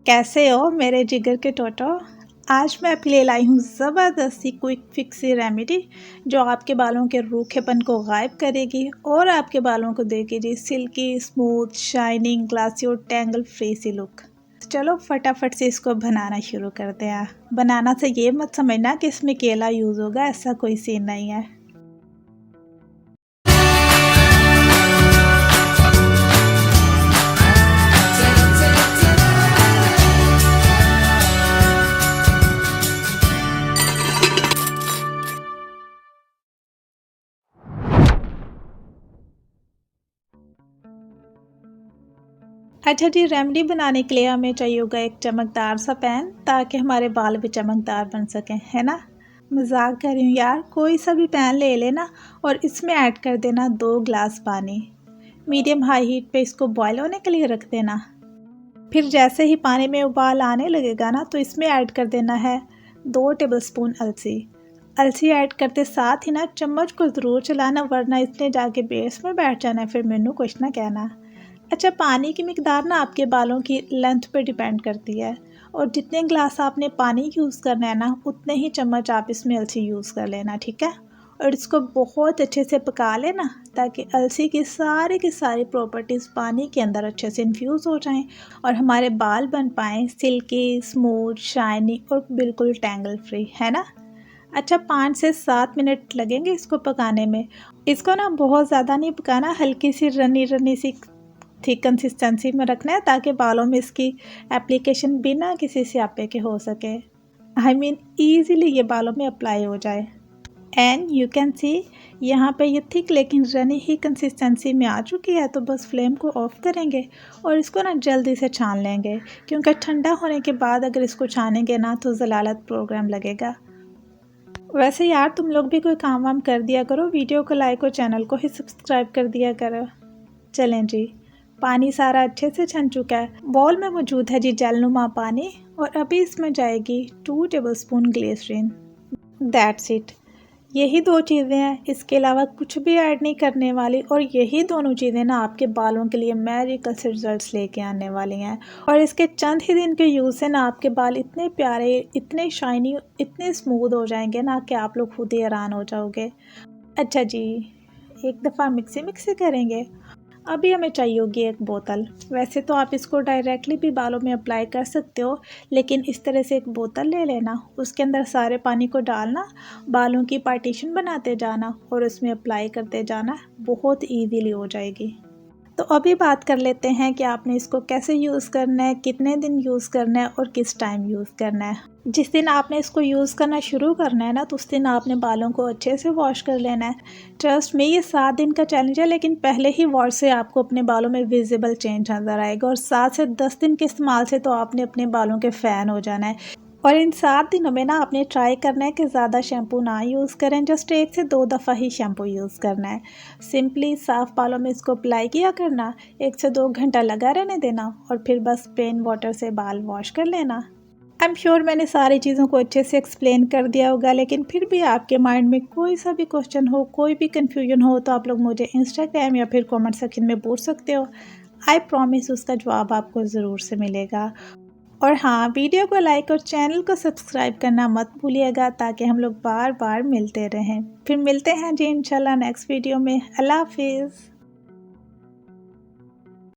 कैसे हो मेरे जिगर के टोटो। आज मैं आपके लिए लाई हूँ ज़बरदस्ती क्विक फिक्सी रेमेडी जो आपके बालों के रूखेपन को गायब करेगी और आपके बालों को देगी जी सिल्की स्मूथ शाइनिंग ग्लासी और टैंगल फ्री सी लुक। चलो फटाफट से इसको बनाना शुरू करते हैं। बनाना से ये मत समझना कि इसमें केला यूज़ होगा, ऐसा कोई सीन नहीं है। अच्छा जी, रेमेडी बनाने के लिए हमें चाहिए होगा एक चमकदार सा पैन ताकि हमारे बाल भी चमकदार बन सकें, है ना। मजाक कर रही हूँ यार, कोई सा भी पैन ले लेना और इसमें ऐड कर देना 2 ग्लास पानी। मीडियम हाई हीट पे इसको बॉयल होने के लिए रख देना। फिर जैसे ही पानी में उबाल आने लगेगा ना तो इसमें ऐड कर देना है 2 टेबलस्पून अलसी। अलसी ऐड करते साथ ही ना चम्मच को ज़रूर चलाना, वरना इसने जाके बेस में बैठ जाना है, फिर मैनू कुछ ना कहना। अच्छा, पानी की मिकदार ना आपके बालों की लेंथ पे डिपेंड करती है और जितने ग्लास आपने पानी यूज़ करना है ना उतने ही चम्मच आप इसमें अलसी यूज़ कर लेना, ठीक है। और इसको बहुत अच्छे से पका लेना ताकि अलसी की सारी प्रॉपर्टीज़ पानी के अंदर अच्छे से इन्फ्यूज़ हो जाएं और हमारे बाल बन पाएँ सिल्की स्मूथ शाइनिंग और बिल्कुल टैंगल फ्री, है ना। अच्छा, 5 से 7 मिनट लगेंगे इसको पकाने में। इसको ना बहुत ज़्यादा नहीं पकाना, हल्की सी रनी रनी सी थिक कंसिस्टेंसी में रखना है ताकि बालों में इसकी एप्लीकेशन बिना किसी स्यापे के हो सके। आई मीन ईज़िली ये बालों में अप्लाई हो जाए। एंड यू कैन सी यहाँ पे ये थिक लेकिन रनी ही कंसिस्टेंसी में आ चुकी है, तो बस फ्लेम को ऑफ करेंगे और इसको ना जल्दी से छान लेंगे, क्योंकि ठंडा होने के बाद अगर इसको छानेंगे ना तो ज़लालत प्रोग्राम लगेगा। वैसे यार तुम लोग भी कोई काम वाम कर दिया करो, वीडियो को लाइक और चैनल को ही सब्सक्राइब कर दिया करो। चलें जी, पानी सारा अच्छे से छन चुका है। बाउल में मौजूद है जी जेलनुमा पानी और अभी इसमें जाएगी 2 टेबलस्पून ग्लिसरीन। दैट्स इट, यही 2 चीज़ें हैं, इसके अलावा कुछ भी ऐड नहीं करने वाली और यही दोनों चीज़ें ना आपके बालों के लिए मैजिकल से रिजल्ट्स लेके आने वाली हैं। और इसके चंद ही दिन के यूज़ से ना आपके बाल इतने प्यारे, इतने शाइनी, इतने स्मूथ हो जाएंगे ना कि आप लोग खुद ही हैरान हो जाओगे। अच्छा जी, एक दफ़ा मिक्सी मिक्सी करेंगे। अभी हमें चाहिए होगी 1 बोतल। वैसे तो आप इसको डायरेक्टली भी बालों में अप्लाई कर सकते हो, लेकिन इस तरह से 1 बोतल ले लेना, उसके अंदर सारे पानी को डालना, बालों की पार्टीशन बनाते जाना और उसमें अप्लाई करते जाना, बहुत ईजीली हो जाएगी। तो अभी बात कर लेते हैं कि आपने इसको कैसे यूज़ करना है, कितने दिन यूज़ करना है और किस टाइम यूज़ करना है। जिस दिन आपने इसको यूज़ करना शुरू करना है ना तो उस दिन आपने बालों को अच्छे से वॉश कर लेना है। ट्रस्ट में ये 7 दिन का चैलेंज है, लेकिन पहले ही वॉश से आपको अपने बालों में विजिबल चेंज नज़र आएगा और 7 से 10 दिन के इस्तेमाल से तो आपने अपने बालों के फ़ैन हो जाना है। और इन 7 दिनों में ना आपने ट्राई करना है कि ज़्यादा शैम्पू ना यूज़ करें, जस्ट 1 से 2 दफ़ा ही शैम्पू यूज़ करना है। सिंपली साफ़ बालों में इसको अप्लाई किया करना, 1 से 2 घंटा लगा रहने देना और फिर बस प्लेन वाटर से बाल वॉश कर लेना। आई एम श्योर मैंने सारी चीज़ों को अच्छे से एक्सप्लेन कर दिया होगा, लेकिन फिर भी आपके माइंड में कोई सा भी क्वेश्चन हो, कोई भी कन्फ्यूजन हो तो आप लोग मुझे इंस्टाग्राम या फिर कमेंट सेक्शन में पूछ सकते हो। आई प्रॉमिस उसका जवाब आपको ज़रूर से मिलेगा। और हाँ, वीडियो को लाइक और चैनल को सब्सक्राइब करना मत भूलिएगा ताकि हम लोग बार बार मिलते रहें। फिर मिलते हैं जी इंशाल्लाह नेक्स्ट वीडियो में। अल्लाह हाफिज़।